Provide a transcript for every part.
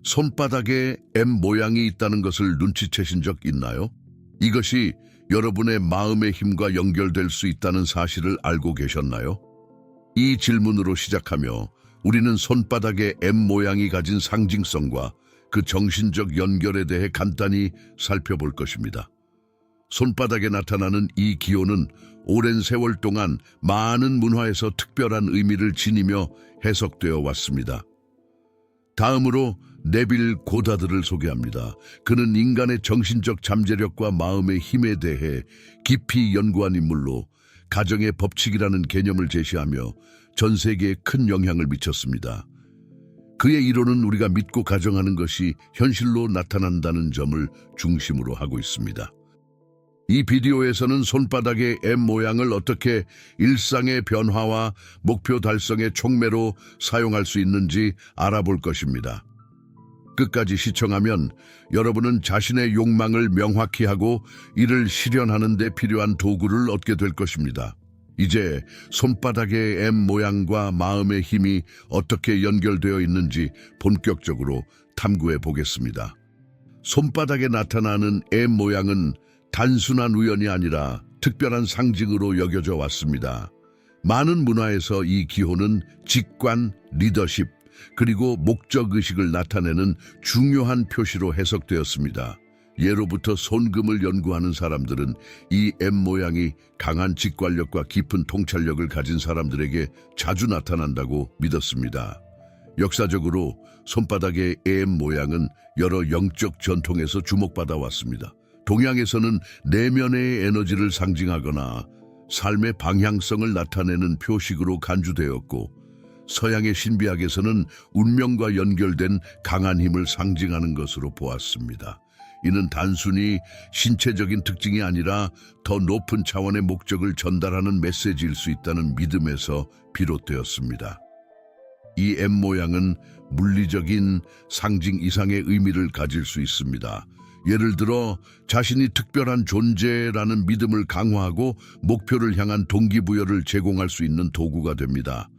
손바닥에 M 모양이 있다는 것을 눈치채신 적 있나요? 이것이 여러분의 마음의 힘과 연결될 수 있다는 사실을 알고 계셨나요? 이 질문으로 시작하며 우리는 손바닥의 M 모양이 가진 상징성과 그 정신적 연결에 대해 간단히 살펴볼 것입니다. 손바닥에 나타나는 이 기호는 오랜 세월 동안 많은 문화에서 특별한 의미를 지니며 해석되어 왔습니다. 다음으로 네빌 고다드를 소개합니다. 그는 인간의 정신적 잠재력과 마음의 힘에 대해 깊이 연구한 인물로 가정의 법칙이라는 개념을 제시하며 전 세계에 큰 영향을 미쳤습니다. 그의 이론은 우리가 믿고 가정하는 것이 현실로 나타난다는 점을 중심으로 하고 있습니다. 이 비디오에서는 손바닥의 M 모양을 어떻게 일상의 변화와 목표 달성의 촉매로 사용할 수 있는지 알아볼 것입니다. 끝까지 시청하면 여러분은 자신의 욕망을 명확히 하고 이를 실현하는 데 필요한 도구를 얻게 될 것입니다. 이제 손바닥의 M 모양과 마음의 힘이 어떻게 연결되어 있는지 본격적으로 탐구해 보겠습니다. 손바닥에 나타나는 M 모양은 단순한 우연이 아니라 특별한 상징으로 여겨져 왔습니다. 많은 문화에서 이 기호는 직관, 리더십, 그리고 목적의식을 나타내는 중요한 표시로 해석되었습니다. 예로부터 손금을 연구하는 사람들은 이 M 모양이 강한 직관력과 깊은 통찰력을 가진 사람들에게 자주 나타난다고 믿었습니다. 역사적으로 손바닥의 M 모양은 여러 영적 전통에서 주목받아 왔습니다. 동양에서는 내면의 에너지를 상징하거나 삶의 방향성을 나타내는 표식으로 간주되었고, 서양의 신비학에서는 운명과 연결된 강한 힘을 상징하는 것으로 보았습니다. 이는 단순히 신체적인 특징이 아니라 더 높은 차원의 목적을 전달하는 메시지일 수 있다는 믿음에서 비롯되었습니다. 이 M 모양은 물리적인 상징 이상의 의미를 가질 수 있습니다. 예를 들어 자신이 특별한 존재라는 믿음을 강화하고 목표를 향한 동기부여를 제공할 수 있는 도구가 됩니다.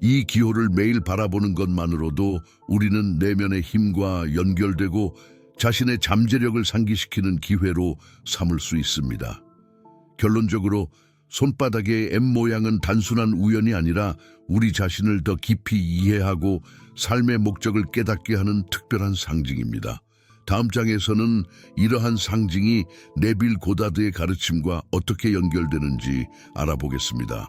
이 기호를 매일 바라보는 것만으로도 우리는 내면의 힘과 연결되고 자신의 잠재력을 상기시키는 기회로 삼을 수 있습니다. 결론적으로 손바닥의 M 모양은 단순한 우연이 아니라 우리 자신을 더 깊이 이해하고 삶의 목적을 깨닫게 하는 특별한 상징입니다. 다음 장에서는 이러한 상징이 네빌 고다드의 가르침과 어떻게 연결되는지 알아보겠습니다.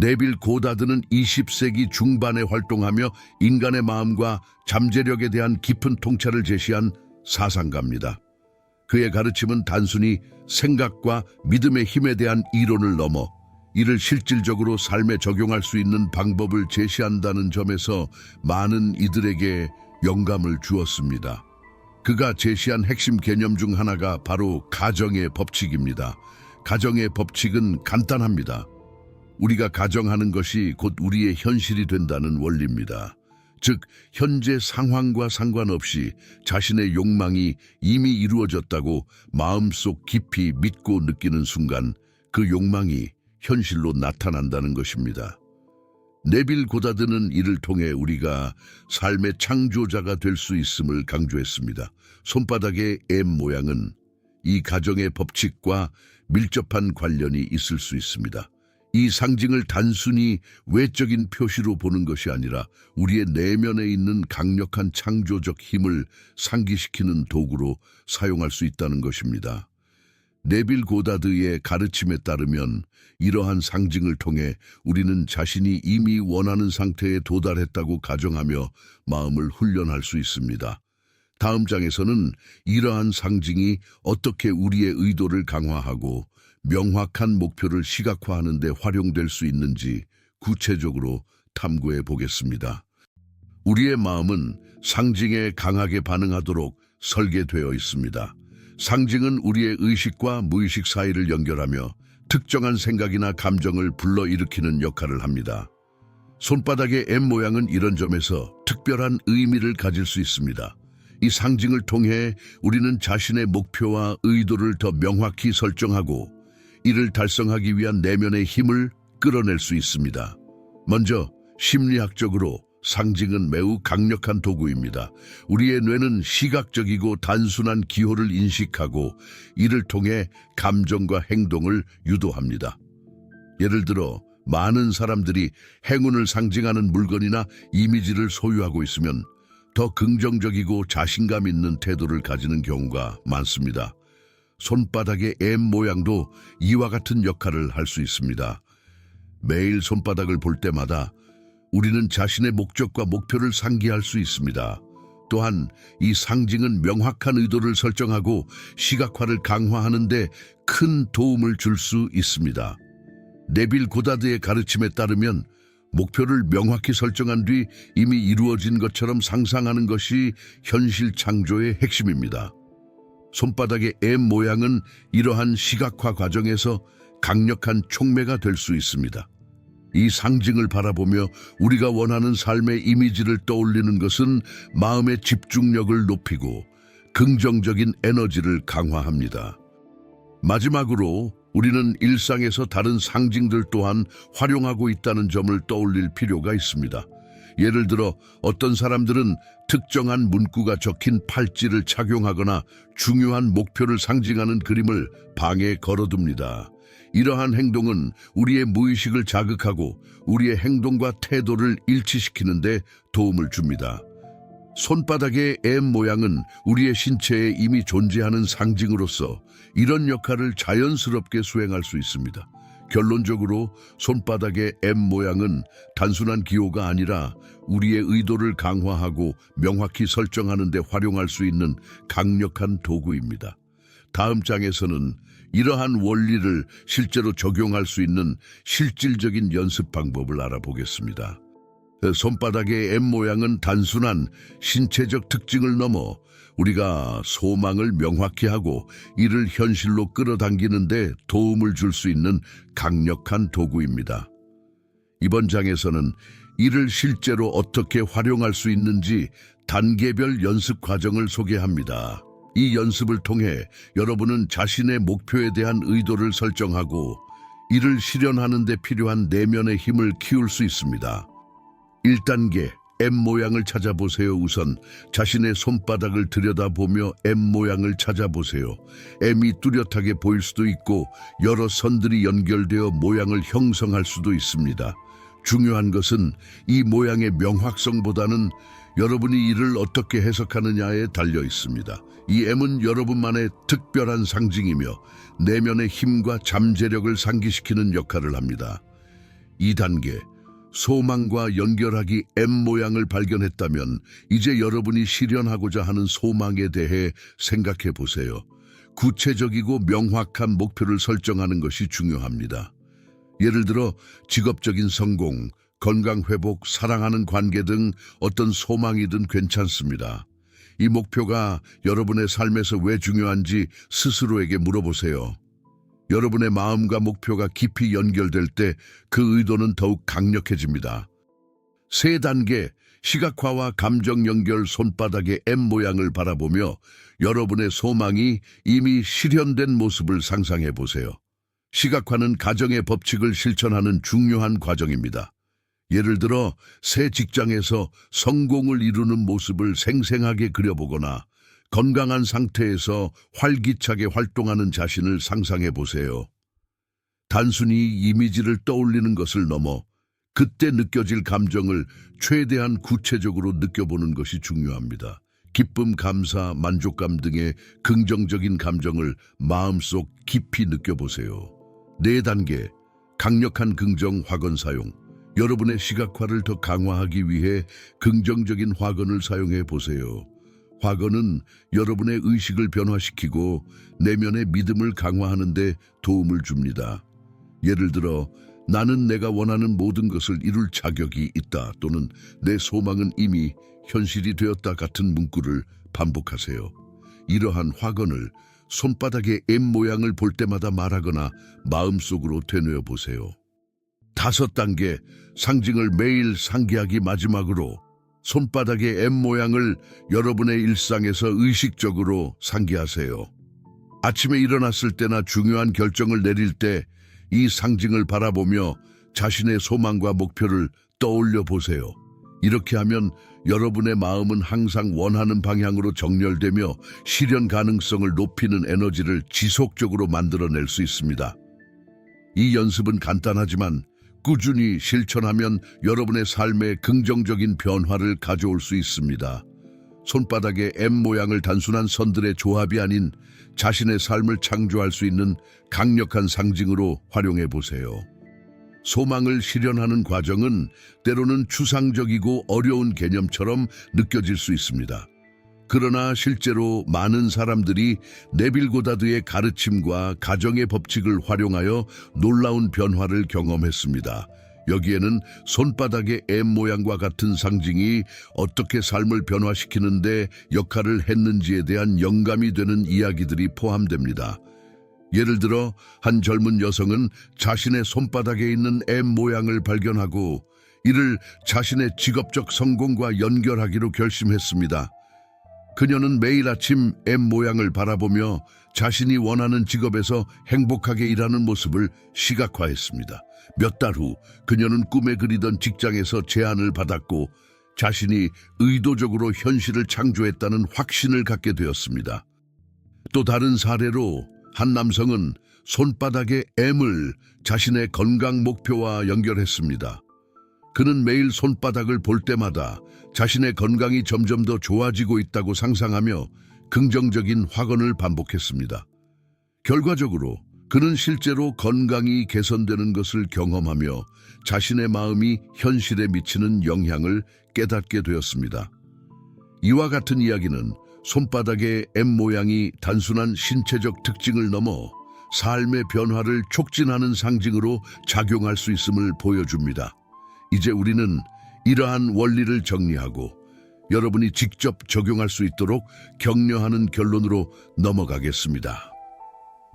네빌 고다드는 20세기 중반에 활동하며 인간의 마음과 잠재력에 대한 깊은 통찰을 제시한 사상가입니다. 그의 가르침은 단순히 생각과 믿음의 힘에 대한 이론을 넘어 이를 실질적으로 삶에 적용할 수 있는 방법을 제시한다는 점에서 많은 이들에게 영감을 주었습니다. 그가 제시한 핵심 개념 중 하나가 바로 가정의 법칙입니다. 가정의 법칙은 간단합니다. 우리가 가정하는 것이 곧 우리의 현실이 된다는 원리입니다. 즉, 현재 상황과 상관없이 자신의 욕망이 이미 이루어졌다고 마음속 깊이 믿고 느끼는 순간 그 욕망이 현실로 나타난다는 것입니다. 네빌 고다드는 이를 통해 우리가 삶의 창조자가 될 수 있음을 강조했습니다. 손바닥의 M 모양은 이 가정의 법칙과 밀접한 관련이 있을 수 있습니다. 이 상징을 단순히 외적인 표시로 보는 것이 아니라 우리의 내면에 있는 강력한 창조적 힘을 상기시키는 도구로 사용할 수 있다는 것입니다. 네빌 고다드의 가르침에 따르면 이러한 상징을 통해 우리는 자신이 이미 원하는 상태에 도달했다고 가정하며 마음을 훈련할 수 있습니다. 다음 장에서는 이러한 상징이 어떻게 우리의 의도를 강화하고 명확한 목표를 시각화하는 데 활용될 수 있는지 구체적으로 탐구해 보겠습니다. 우리의 마음은 상징에 강하게 반응하도록 설계되어 있습니다. 상징은 우리의 의식과 무의식 사이를 연결하며 특정한 생각이나 감정을 불러일으키는 역할을 합니다. 손바닥의 M 모양은 이런 점에서 특별한 의미를 가질 수 있습니다. 이 상징을 통해 우리는 자신의 목표와 의도를 더 명확히 설정하고 이를 달성하기 위한 내면의 힘을 끌어낼 수 있습니다. 먼저 심리학적으로 상징은 매우 강력한 도구입니다. 우리의 뇌는 시각적이고 단순한 기호를 인식하고 이를 통해 감정과 행동을 유도합니다. 예를 들어 많은 사람들이 행운을 상징하는 물건이나 이미지를 소유하고 있으면 더 긍정적이고 자신감 있는 태도를 가지는 경우가 많습니다. 손바닥의 M 모양도 이와 같은 역할을 할 수 있습니다. 매일 손바닥을 볼 때마다 우리는 자신의 목적과 목표를 상기할 수 있습니다. 또한 이 상징은 명확한 의도를 설정하고 시각화를 강화하는 데 큰 도움을 줄 수 있습니다. 네빌 고다드의 가르침에 따르면 목표를 명확히 설정한 뒤 이미 이루어진 것처럼 상상하는 것이 현실 창조의 핵심입니다. 손바닥의 M 모양은 이러한 시각화 과정에서 강력한 촉매가 될 수 있습니다. 이 상징을 바라보며 우리가 원하는 삶의 이미지를 떠올리는 것은 마음의 집중력을 높이고 긍정적인 에너지를 강화합니다. 마지막으로 우리는 일상에서 다른 상징들 또한 활용하고 있다는 점을 떠올릴 필요가 있습니다. 예를 들어 어떤 사람들은 특정한 문구가 적힌 팔찌를 착용하거나 중요한 목표를 상징하는 그림을 방에 걸어둡니다. 이러한 행동은 우리의 무의식을 자극하고 우리의 행동과 태도를 일치시키는 데 도움을 줍니다. 손바닥의 M 모양은 우리의 신체에 이미 존재하는 상징으로서 이런 역할을 자연스럽게 수행할 수 있습니다. 결론적으로 손바닥의 M 모양은 단순한 기호가 아니라 우리의 의도를 강화하고 명확히 설정하는 데 활용할 수 있는 강력한 도구입니다. 다음 장에서는 이러한 원리를 실제로 적용할 수 있는 실질적인 연습 방법을 알아보겠습니다. 손바닥의 M 모양은 단순한 신체적 특징을 넘어 우리가 소망을 명확히 하고 이를 현실로 끌어당기는 데 도움을 줄 수 있는 강력한 도구입니다. 이번 장에서는 이를 실제로 어떻게 활용할 수 있는지 단계별 연습 과정을 소개합니다. 이 연습을 통해 여러분은 자신의 목표에 대한 의도를 설정하고 이를 실현하는 데 필요한 내면의 힘을 키울 수 있습니다. 1단계, M 모양을 찾아보세요. 우선 자신의 손바닥을 들여다보며 M 모양을 찾아보세요. M이 뚜렷하게 보일 수도 있고 여러 선들이 연결되어 모양을 형성할 수도 있습니다. 중요한 것은 이 모양의 명확성보다는 여러분이 이를 어떻게 해석하느냐에 달려 있습니다. 이 M은 여러분만의 특별한 상징이며 내면의 힘과 잠재력을 상기시키는 역할을 합니다. 2단계, 소망과 연결하기. M 모양을 발견했다면 이제 여러분이 실현하고자 하는 소망에 대해 생각해 보세요. 구체적이고 명확한 목표를 설정하는 것이 중요합니다. 예를 들어 직업적인 성공, 건강 회복, 사랑하는 관계 등 어떤 소망이든 괜찮습니다. 이 목표가 여러분의 삶에서 왜 중요한지 스스로에게 물어보세요. 여러분의 마음과 목표가 깊이 연결될 때 그 의도는 더욱 강력해집니다. 3단계, 시각화와 감정 연결. 손바닥의 M 모양을 바라보며 여러분의 소망이 이미 실현된 모습을 상상해 보세요. 시각화는 가정의 법칙을 실천하는 중요한 과정입니다. 예를 들어 새 직장에서 성공을 이루는 모습을 생생하게 그려보거나 건강한 상태에서 활기차게 활동하는 자신을 상상해 보세요. 단순히 이미지를 떠올리는 것을 넘어 그때 느껴질 감정을 최대한 구체적으로 느껴보는 것이 중요합니다. 기쁨, 감사, 만족감 등의 긍정적인 감정을 마음속 깊이 느껴보세요. 4단계, 강력한 긍정 화건 사용. 여러분의 시각화를 더 강화하기 위해 긍정적인 화건을 사용해 보세요. 화건은 여러분의 의식을 변화시키고 내면의 믿음을 강화하는 데 도움을 줍니다. 예를 들어 나는 내가 원하는 모든 것을 이룰 자격이 있다, 또는 내 소망은 이미 현실이 되었다 같은 문구를 반복하세요. 이러한 화건을 손바닥의 M 모양을 볼 때마다 말하거나 마음속으로 되뇌어 보세요. 5단계, 상징을 매일 상기하기. 마지막으로 손바닥의 M 모양을 여러분의 일상에서 의식적으로 상기하세요. 아침에 일어났을 때나 중요한 결정을 내릴 때 이 상징을 바라보며 자신의 소망과 목표를 떠올려 보세요. 이렇게 하면 여러분의 마음은 항상 원하는 방향으로 정렬되며 실현 가능성을 높이는 에너지를 지속적으로 만들어낼 수 있습니다. 이 연습은 간단하지만 꾸준히 실천하면 여러분의 삶에 긍정적인 변화를 가져올 수 있습니다. 손바닥의 M 모양을 단순한 선들의 조합이 아닌 자신의 삶을 창조할 수 있는 강력한 상징으로 활용해 보세요. 소망을 실현하는 과정은 때로는 추상적이고 어려운 개념처럼 느껴질 수 있습니다. 그러나 실제로 많은 사람들이 네빌 고다드의 가르침과 가정의 법칙을 활용하여 놀라운 변화를 경험했습니다. 여기에는 손바닥의 M 모양과 같은 상징이 어떻게 삶을 변화시키는데 역할을 했는지에 대한 영감이 되는 이야기들이 포함됩니다. 예를 들어 한 젊은 여성은 자신의 손바닥에 있는 M 모양을 발견하고 이를 자신의 직업적 성공과 연결하기로 결심했습니다. 그녀는 매일 아침 M 모양을 바라보며 자신이 원하는 직업에서 행복하게 일하는 모습을 시각화했습니다. 몇 달 후 그녀는 꿈에 그리던 직장에서 제안을 받았고 자신이 의도적으로 현실을 창조했다는 확신을 갖게 되었습니다. 또 다른 사례로 한 남성은 손바닥의 M을 자신의 건강 목표와 연결했습니다. 그는 매일 손바닥을 볼 때마다 자신의 건강이 점점 더 좋아지고 있다고 상상하며 긍정적인 확언을 반복했습니다. 결과적으로 그는 실제로 건강이 개선되는 것을 경험하며 자신의 마음이 현실에 미치는 영향을 깨닫게 되었습니다. 이와 같은 이야기는 손바닥의 M 모양이 단순한 신체적 특징을 넘어 삶의 변화를 촉진하는 상징으로 작용할 수 있음을 보여줍니다. 이제 우리는 이러한 원리를 정리하고 여러분이 직접 적용할 수 있도록 격려하는 결론으로 넘어가겠습니다.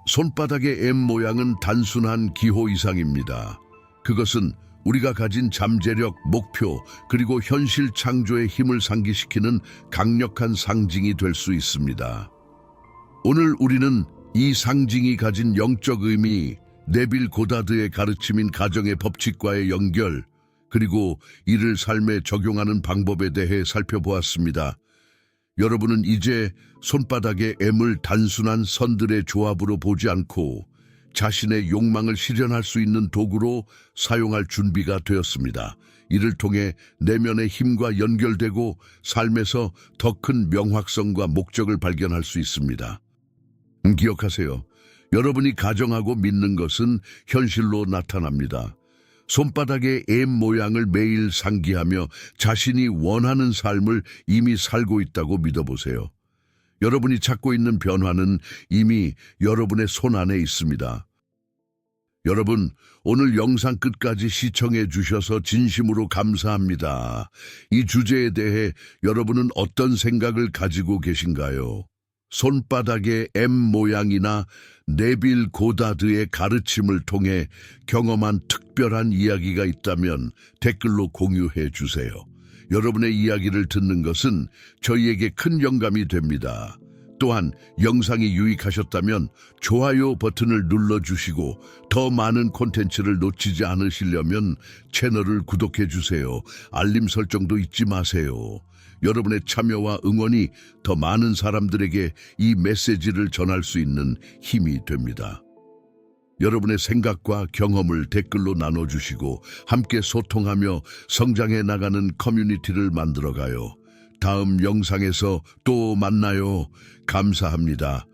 손바닥의 M 모양은 단순한 기호 이상입니다. 그것은 우리가 가진 잠재력, 목표, 그리고 현실 창조의 힘을 상기시키는 강력한 상징이 될 수 있습니다. 오늘 우리는 이 상징이 가진 영적 의미, 네빌 고다드의 가르침인 가정의 법칙과의 연결, 그리고 이를 삶에 적용하는 방법에 대해 살펴보았습니다. 여러분은 이제 손바닥의 M을 단순한 선들의 조합으로 보지 않고 자신의 욕망을 실현할 수 있는 도구로 사용할 준비가 되었습니다. 이를 통해 내면의 힘과 연결되고 삶에서 더 큰 명확성과 목적을 발견할 수 있습니다. 기억하세요. 여러분이 가정하고 믿는 것은 현실로 나타납니다. 손바닥의 M 모양을 매일 상기하며 자신이 원하는 삶을 이미 살고 있다고 믿어보세요. 여러분이 찾고 있는 변화는 이미 여러분의 손 안에 있습니다. 여러분, 오늘 영상 끝까지 시청해 주셔서 진심으로 감사합니다. 이 주제에 대해 여러분은 어떤 생각을 가지고 계신가요? 손바닥의 M 모양이나 네빌 고다드의 가르침을 통해 경험한 특별한 이야기가 있다면 댓글로 공유해 주세요. 여러분의 이야기를 듣는 것은 저희에게 큰 영감이 됩니다. 또한 영상이 유익하셨다면 좋아요 버튼을 눌러주시고 더 많은 콘텐츠를 놓치지 않으시려면 채널을 구독해 주세요. 알림 설정도 잊지 마세요. 여러분의 참여와 응원이 더 많은 사람들에게 이 메시지를 전할 수 있는 힘이 됩니다. 여러분의 생각과 경험을 댓글로 나눠주시고 함께 소통하며 성장해 나가는 커뮤니티를 만들어가요. 다음 영상에서 또 만나요. 감사합니다.